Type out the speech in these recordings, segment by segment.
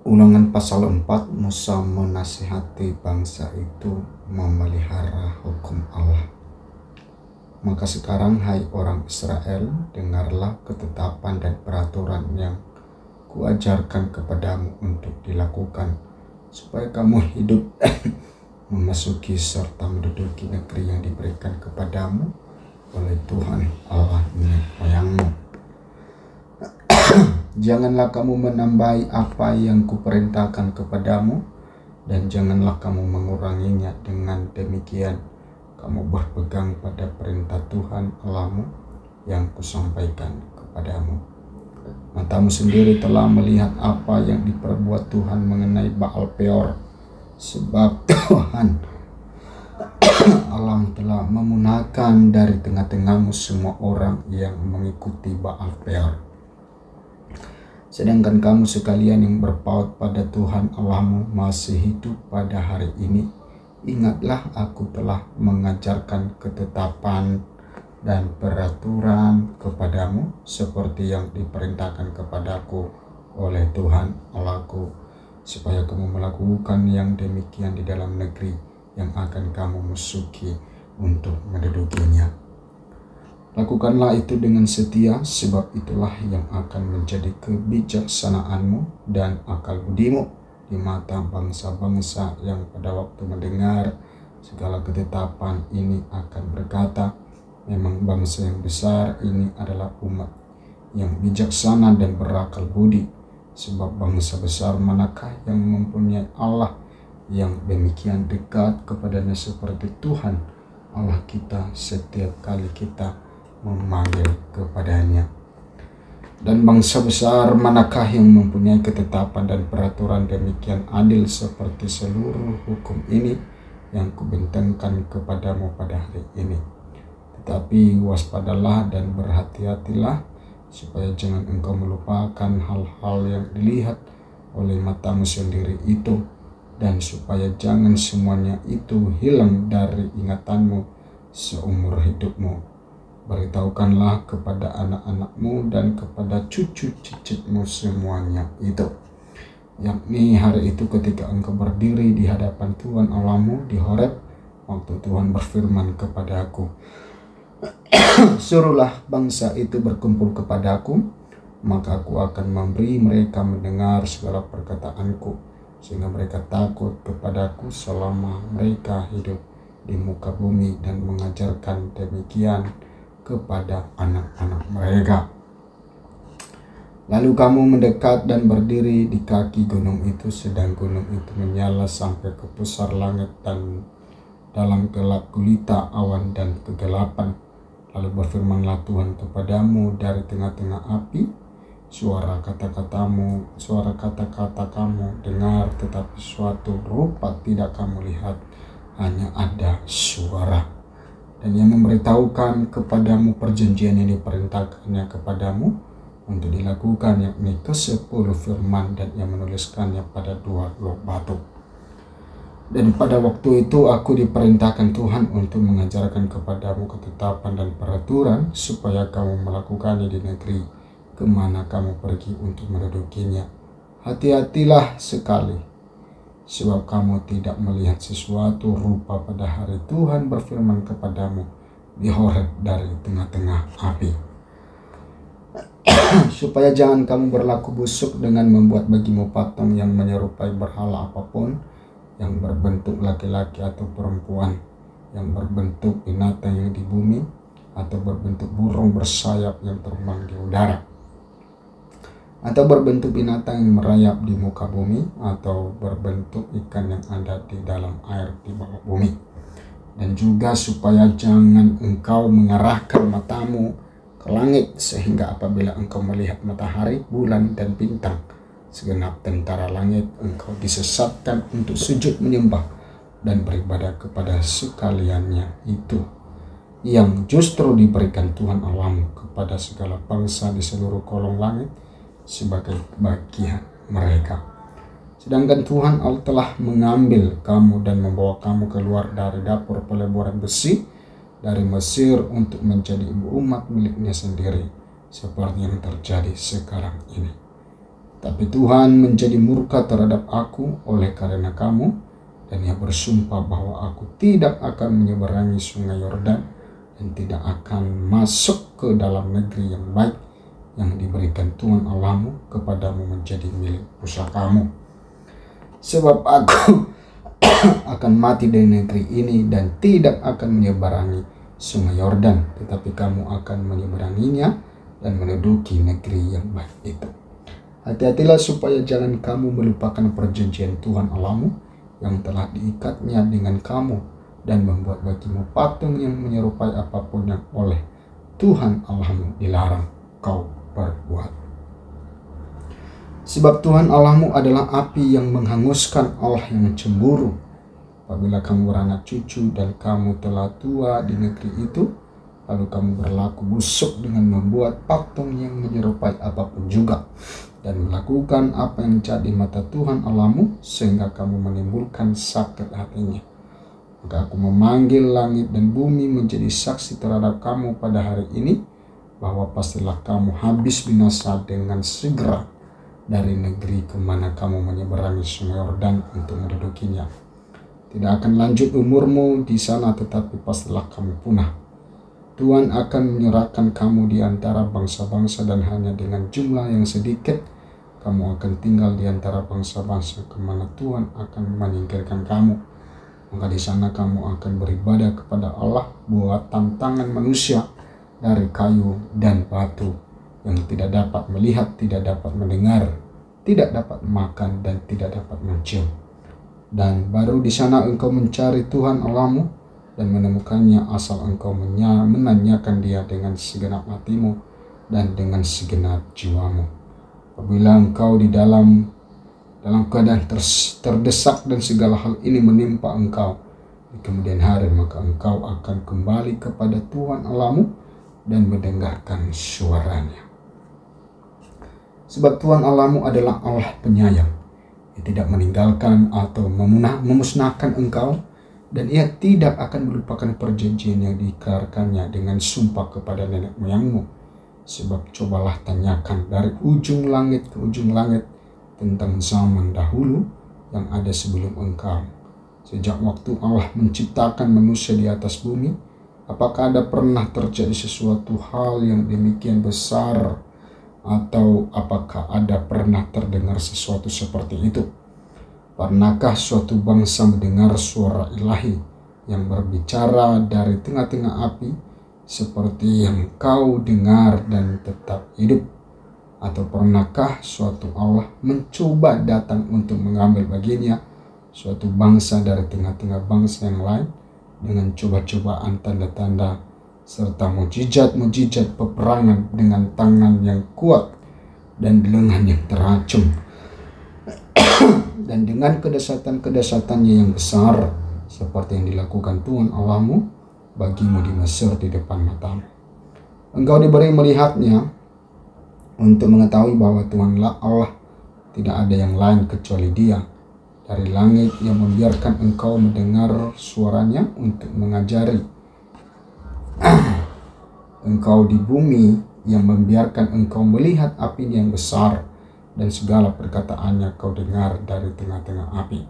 Ulangan pasal 4, Musa menasihati bangsa itu memelihara hukum Allah. Maka sekarang, hai orang Israel, dengarlah ketetapan dan peraturan yang kuajarkan kepadamu untuk dilakukan, supaya kamu hidup memasuki serta menduduki negeri yang diberikan kepadamu oleh Tuhan Allah nenek moyangmu. Janganlah kamu menambahi apa yang kuperintahkan kepadamu, dan janganlah kamu menguranginya. Dengan demikian kamu berpegang pada perintah Tuhan Allahmu yang kusampaikan kepadamu. Matamu sendiri telah melihat apa yang diperbuat Tuhan mengenai Baal Peor, sebab Tuhan Allah telah memunahkan dari tengah-tengahmu semua orang yang mengikuti Baal Peor. Sedangkan kamu sekalian yang berpaut pada Tuhan Allahmu masih hidup pada hari ini, ingatlah aku telah mengajarkan ketetapan dan peraturan kepadamu seperti yang diperintahkan kepadaku oleh Tuhan Allahku, supaya kamu melakukan yang demikian di dalam negeri yang akan kamu masuki untuk mendudukinya. Lakukanlah itu dengan setia, sebab itulah yang akan menjadi kebijaksanaanmu dan akal budimu di mata bangsa-bangsa yang pada waktu mendengar segala ketetapan ini akan berkata, memang bangsa yang besar ini adalah umat yang bijaksana dan berakal budi. Sebab bangsa besar manakah yang mempunyai Allah yang demikian dekat kepadanya seperti Tuhan Allah kita setiap kali kita memanggil kepadanya? Dan bangsa besar manakah yang mempunyai ketetapan dan peraturan demikian adil seperti seluruh hukum ini yang kubentengkan kepadamu pada hari ini? Tetapi waspadalah dan berhati-hatilah, supaya jangan engkau melupakan hal-hal yang dilihat oleh matamu sendiri itu, dan supaya jangan semuanya itu hilang dari ingatanmu seumur hidupmu. Beritahukanlah kepada anak-anakmu dan kepada cucu cicitmu semuanya itu, yakni hari itu ketika engkau berdiri di hadapan Tuhan Allahmu di Horeb, waktu Tuhan berfirman kepadaku, suruhlah bangsa itu berkumpul kepadaku, maka aku akan memberi mereka mendengar segala perkataanku, sehingga mereka takut kepadaku selama mereka hidup di muka bumi, dan mengajarkan demikian kepada anak-anak mereka. Lalu kamu mendekat dan berdiri di kaki gunung itu, sedang gunung itu menyala sampai ke pusar langit, dan dalam gelap gulita awan dan kegelapan. Lalu berfirmanlah Tuhan kepadamu dari tengah-tengah api, suara kata-katamu, suara kata-kata kamu dengar, tetapi suatu rupa tidak kamu lihat, hanya ada suara. Dan yang memberitahukan kepadamu perjanjian yang diperintahkannya kepadamu untuk dilakukan, yakni ke-10 firman, dan yang menuliskannya pada 2 blok batu. Dan pada waktu itu aku diperintahkan Tuhan untuk mengajarkan kepadamu ketetapan dan peraturan, supaya kamu melakukannya di negeri kemana kamu pergi untuk mendudukinya. Hati-hatilah sekali, sebab kamu tidak melihat sesuatu rupa pada hari Tuhan berfirman kepadamu di Horeb dari tengah-tengah api. Supaya jangan kamu berlaku busuk dengan membuat bagimu patung yang menyerupai berhala apapun, yang berbentuk laki-laki atau perempuan, yang berbentuk binatang yang di bumi, atau berbentuk burung bersayap yang terbang di udara, atau berbentuk binatang yang merayap di muka bumi, atau berbentuk ikan yang ada di dalam air di bawah bumi. Dan juga supaya jangan engkau mengarahkan matamu ke langit, sehingga apabila engkau melihat matahari, bulan, dan bintang, segenap tentara langit, engkau disesatkan untuk sujud menyembah dan beribadah kepada sekaliannya itu, yang justru diberikan Tuhan Allahmu kepada segala bangsa di seluruh kolong langit sebagai bagian mereka. Sedangkan Tuhan Allah telah mengambil kamu dan membawa kamu keluar dari dapur peleburan besi dari Mesir untuk menjadi ibu umat miliknya sendiri, seperti yang terjadi sekarang ini. Tetapi Tuhan menjadi murka terhadap aku oleh karena kamu, dan ia bersumpah bahwa aku tidak akan menyeberangi sungai Yordan dan tidak akan masuk ke dalam negeri yang baik yang diberikan Tuhan Allahmu kepadamu menjadi milik pusakamu. Sebab aku akan mati dari negeri ini dan tidak akan menyeberangi sungai Yordan, tetapi kamu akan menyeberanginya dan menduduki negeri yang baik itu. Hati-hatilah supaya jangan kamu melupakan perjanjian Tuhan Allahmu yang telah diikatnya dengan kamu dan membuat bagimu patung yang menyerupai apapun yang oleh Tuhan Allahmu dilarang kau perbuat. Sebab Tuhan Allahmu adalah api yang menghanguskan, Allah yang cemburu. Apabila kamu beranak cucu dan kamu telah tua di negeri itu, lalu kamu berlaku busuk dengan membuat patung yang menyerupai apapun juga, dan melakukan apa yang jahat di mata Tuhan Allahmu, sehingga kamu menimbulkan sakit hatinya. Maka aku memanggil langit dan bumi menjadi saksi terhadap kamu pada hari ini, bahwa pastilah kamu habis binasa dengan segera dari negeri kemana kamu menyeberangi sungai Yordan untuk mendudukinya. Tidak akan lanjut umurmu di sana, tetapi pastilah kamu punah. Tuhan akan menyerahkan kamu di antara bangsa-bangsa, dan hanya dengan jumlah yang sedikit kamu akan tinggal di antara bangsa-bangsa kemana Tuhan akan menyingkirkan kamu. Maka di sana kamu akan beribadah kepada Allah buatan tangan manusia dari kayu dan batu, yang tidak dapat melihat, tidak dapat mendengar, tidak dapat makan, dan tidak dapat mencium. Dan baru di sana engkau mencari Tuhan Allahmu dan menemukannya, asal engkau menanyakan Dia dengan segenap hatimu dan dengan segenap jiwamu. Apabila engkau di dalam keadaan terdesak dan segala hal ini menimpa engkau di kemudian hari, maka engkau akan kembali kepada Tuhan Allahmu dan mendengarkan suaranya. Sebab Tuhan Allahmu adalah Allah penyayang. Ia tidak meninggalkan atau memusnahkan engkau, dan Ia tidak akan melupakan perjanjian yang diikrarkannya dengan sumpah kepada nenek moyangmu. Sebab cobalah tanyakan dari ujung langit ke ujung langit tentang zaman dahulu yang ada sebelum engkau. Sejak waktu Allah menciptakan manusia di atas bumi, apakah ada pernah terjadi sesuatu hal yang demikian besar, atau apakah ada pernah terdengar sesuatu seperti itu? Pernahkah suatu bangsa mendengar suara ilahi yang berbicara dari tengah-tengah api, seperti yang kau dengar dan tetap hidup? Atau pernahkah suatu Allah mencoba datang untuk mengambil baginya suatu bangsa dari tengah-tengah bangsa yang lain dengan coba-cobaan, tanda-tanda, serta mujizat-mujizat peperangan dengan tangan yang kuat dan lengan yang teracung, dan dengan kedesatan-kedesatannya yang besar, seperti yang dilakukan Tuhan Allahmu bagimu di Mesir di depan matamu. Engkau diberi melihatnya untuk mengetahui bahwa Tuhanlah Allah, tidak ada yang lain kecuali Dia. Dari langit yang membiarkan engkau mendengar suaranya untuk mengajari, engkau di bumi yang membiarkan engkau melihat apinya yang besar, dan segala perkataannya kau dengar dari tengah-tengah api.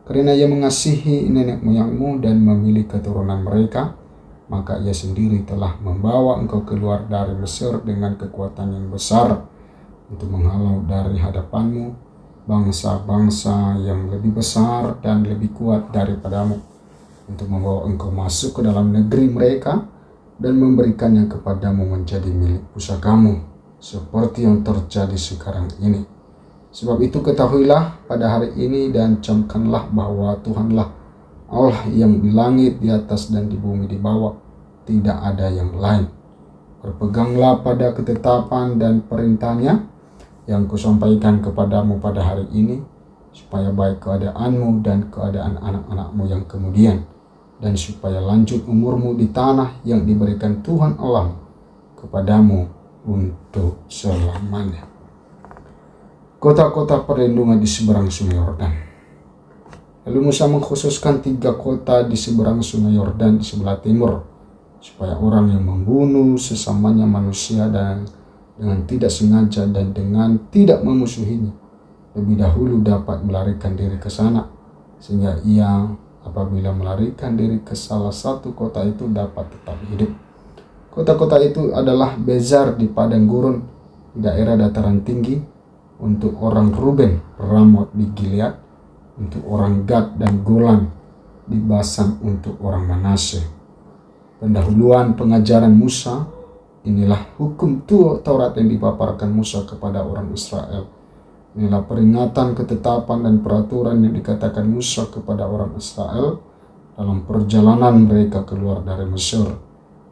Karena Ia mengasihi nenek moyangmu dan memilih keturunan mereka, maka Ia sendiri telah membawa engkau keluar dari Mesir dengan kekuatan yang besar, untuk menghalau dari hadapanmu bangsa-bangsa yang lebih besar dan lebih kuat daripadamu, untuk membawa engkau masuk ke dalam negeri mereka dan memberikannya kepadamu menjadi milik pusakamu, seperti yang terjadi sekarang ini. Sebab itu ketahuilah pada hari ini dan camkanlah bahwa Tuhanlah Allah yang di langit di atas dan di bumi di bawah, tidak ada yang lain. Berpeganglah pada ketetapan dan perintahnya yang kusampaikan kepadamu pada hari ini, supaya baik keadaanmu dan keadaan anak-anakmu yang kemudian, dan supaya lanjut umurmu di tanah yang diberikan Tuhan Allah kepadamu untuk selamanya. Kota-kota perlindungan di seberang sungai Yordan. Lalu Musa mengkhususkan 3 kota di seberang sungai Yordan di sebelah timur, supaya orang yang membunuh sesamanya manusia dan dengan tidak sengaja dan dengan tidak memusuhinya, lebih dahulu dapat melarikan diri ke sana, sehingga ia apabila melarikan diri ke salah satu kota itu dapat tetap hidup. Kota-kota itu adalah Bezar di padang gurun di daerah dataran tinggi, untuk orang Ruben, Ramot di Gilead, untuk orang Gad dan Golan di Basan, untuk orang Manasye. Pendahuluan pengajaran Musa, inilah hukum Taurat yang dipaparkan Musa kepada orang Israel. Inilah peringatan, ketetapan, dan peraturan yang dikatakan Musa kepada orang Israel dalam perjalanan mereka keluar dari Mesir,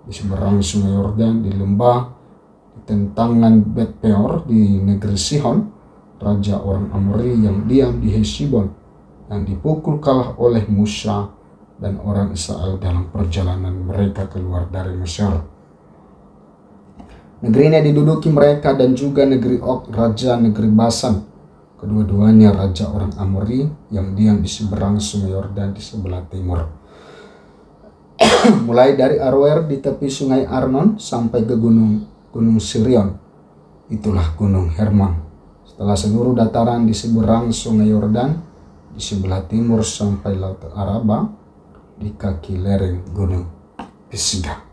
di seberang sungai Yordan, di lembah, di tentangan Bet Peor, di negeri Sihon, raja orang Amori yang diam di Hesibon, yang dipukul kalah oleh Musa dan orang Israel dalam perjalanan mereka keluar dari Mesir. Negeri ini diduduki mereka dan juga negeri Og, raja negeri Basan, kedua-duanya raja orang Amori yang diam di seberang sungai Yordan di sebelah timur. Mulai dari Aroer di tepi sungai Arnon sampai ke gunung Sirion, itulah gunung Hermon. Setelah seluruh dataran di seberang sungai Yordan di sebelah timur sampai laut Araba di kaki lereng gunung Pisgah.